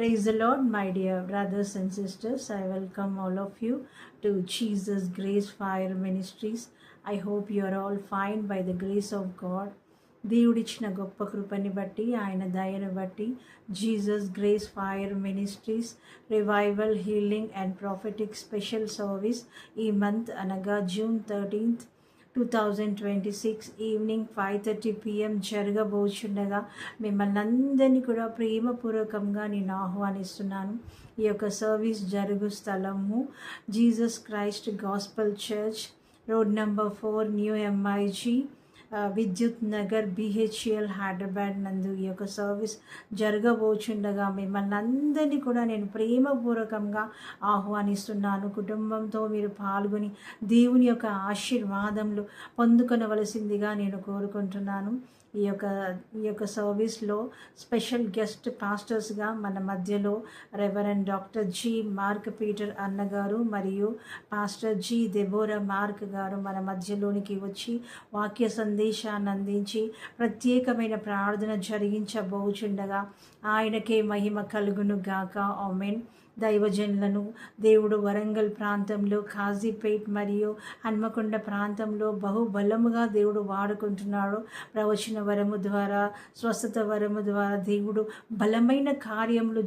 Praise the Lord, my dear brothers and sisters. I welcome all of you to Jesus Grace Fire Ministries. I hope you are all fine by the grace of God. దేవుడిచ్చిన గొప్ప కృపని బట్టి ఆయన దయను బట్టి Jesus grace fire ministries revival healing and prophetic special service ఈ month అనగా June 13th 2026 evening 5:30 PM జరగబోచుండగా మిమ్మల్ని అందరినీ కూడా ప్రేమపూర్వకంగా నేను ఆహ్వానిస్తున్నాను. ఈ యొక్క సర్వీస్ జరుగు స్థలము Jesus Christ gospel church, road number 4, new MIG, విద్యుత్ నగర్, BHL, హైదరాబాద్ నందు ఈ యొక్క సర్వీస్ జరగబోచుండగా మిమ్మల్ని అందరినీ కూడా నేను ప్రేమపూర్వకంగా ఆహ్వానిస్తున్నాను. కుటుంబంతో మీరు పాల్గొని దేవుని యొక్క ఆశీర్వాదములు పొందుకొనవలసిందిగా నేను కోరుకుంటున్నాను. ఈ యొక్క సర్వీస్లో స్పెషల్ గెస్ట్ పాస్టర్స్గా మన మధ్యలో reverend doctor G. Mark Peter అన్నగారు మరియు పాస్టర్ G. దెబోరా మార్క్ గారు మన మధ్యలోనికి వచ్చి వాక్య సందేశాన్ని అందించి ప్రత్యేకమైన ప్రార్థన జరిగించబోచుండగా ఆయనకే మహిమ కలుగును గాక. ఆమేన్. దైవజనులను దేవుడు వరంగల్ ప్రాంతంలో, కాజీపేట్ మరియు హన్మకొండ ప్రాంతంలో బహుబలముగా దేవుడు వాడుకుంటున్నాడు. ప్రవచన వరము ద్వారా, స్వస్థత వరము ద్వారా దేవుడు బలమైన కార్యములు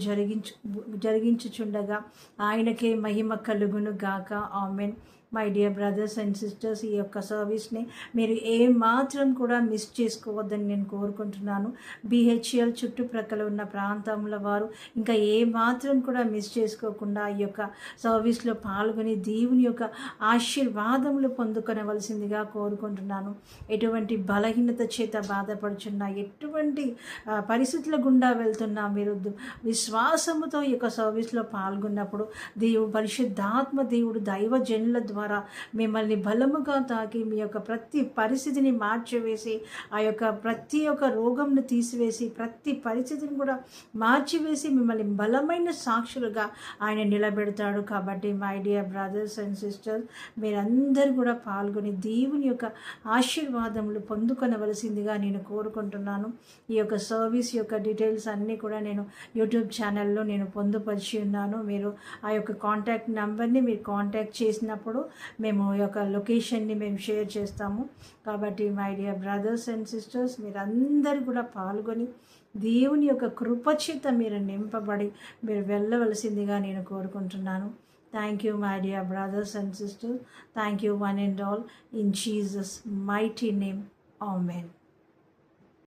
జరిగించుచుండగా ఆయనకే మహిమ కలుగును గాక. Amen. My dear brothers and sisters, ఈ యొక్క సర్వీస్ని మీరు ఏమాత్రం కూడా మిస్ చేసుకోవద్దని నేను కోరుకుంటున్నాను. BHL చుట్టుప్రక్కల ఉన్న ప్రాంతంలో వారు ఇంకా ఏమాత్రం కూడా మిస్ చేసుకోకుండా ఈ యొక్క సర్వీస్లో పాల్గొని దేవుని యొక్క ఆశీర్వాదములు పొందుకొనవలసిందిగా కోరుకుంటున్నాను. ఎటువంటి బలహీనత చేత బాధపడుచున్నా, ఎటువంటి పరిస్థితుల గుండా వెళ్తున్నా మీరు విశ్వాసముతో ఈ యొక్క సర్వీస్లో పాల్గొన్నప్పుడు పరిశుద్ధాత్మ దేవుడు దైవజనుల ద్వారా మిమ్మల్ని బలముగా తాకి మీ యొక్క ప్రతి పరిస్థితిని మార్చివేసి, ఆ యొక్క ప్రతి ఒక్క రోగంను తీసివేసి, ప్రతి పరిస్థితిని కూడా మార్చివేసి మిమ్మల్ని బలమైన సాక్షులుగా ఆయన నిలబెడతాడు. కాబట్టి my dear brothers and sisters, మీరందరూ కూడా పాల్గొని దేవుని యొక్క ఆశీర్వాదములు పొందుకొనవలసిందిగా నేను కోరుకుంటున్నాను. ఈ యొక్క సర్వీస్ యొక్క డీటెయిల్స్ అన్నీ కూడా నేను యూట్యూబ్ ఛానల్లో నేను పొందుపరిచి ఉన్నాను. మీరు ఆ యొక్క కాంటాక్ట్ నెంబర్ని మీరు కాంటాక్ట్ చేసినప్పుడు మేము ఈ యొక్క లొకేషన్ని మేము షేర్ చేస్తాము. కాబట్టి my dear brothers and sisters, మీరందరూ కూడా పాల్గొని దేవుని యొక్క కృపచేత మీరు నింపబడి మీరు వెళ్ళవలసిందిగా నేను కోరుకుంటున్నాను. Thank you my dear brothers and sisters. Thank you one and all in Jesus mighty name. Amen.